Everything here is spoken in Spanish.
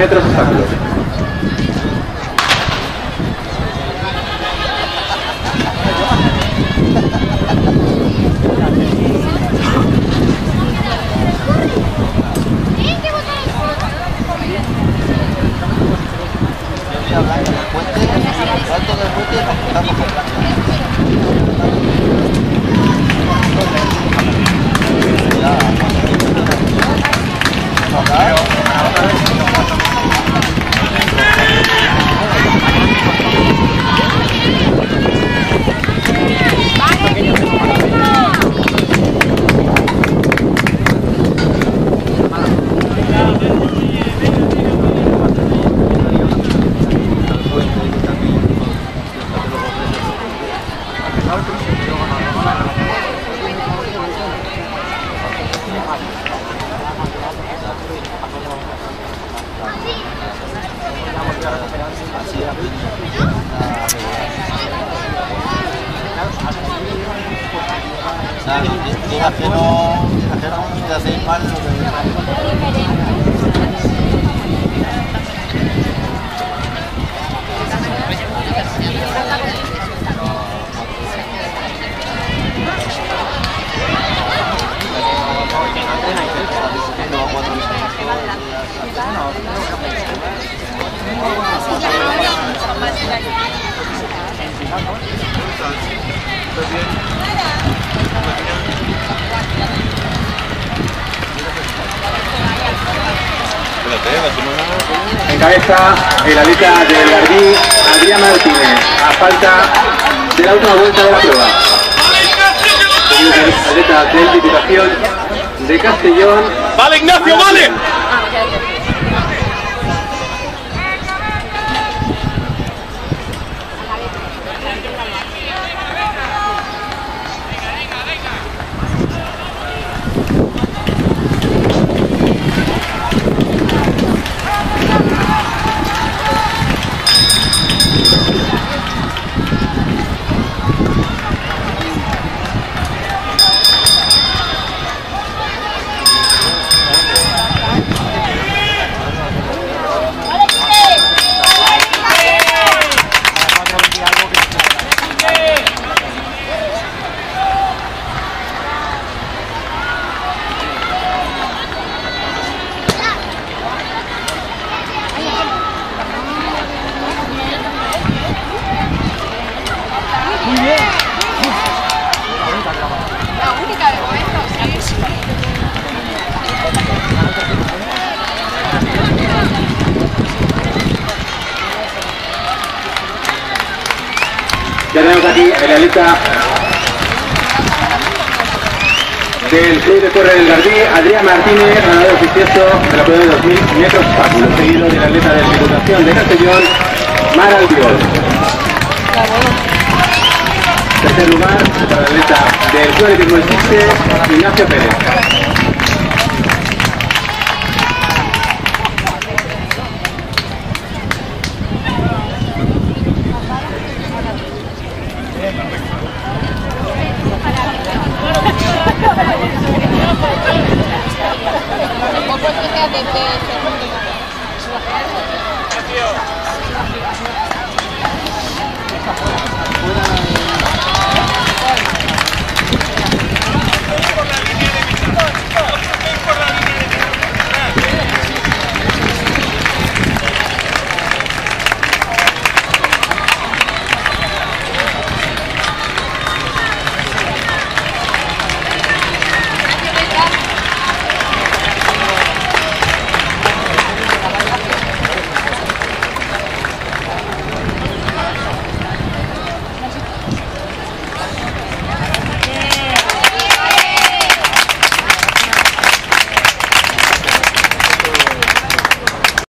metros obstáculos. Digas que no te hacéis mal lo que Encabeza el atleta del Garbí, Adrián Martínez, a falta de la última vuelta de la prueba. Seguido del atleta de Diputación de Castellón. ¡Vale, Ignacio, vale! Ya tenemos aquí el atleta del Club de Correr del Garbí, Adrián Martínez, ganador oficioso de la prueba de 2000 metros obstáculos, seguido del atleta de Diputación de Castellón, Mar Albiol. Tercer lugar para el atleta del Club de Atletismo Ignacio Pérez.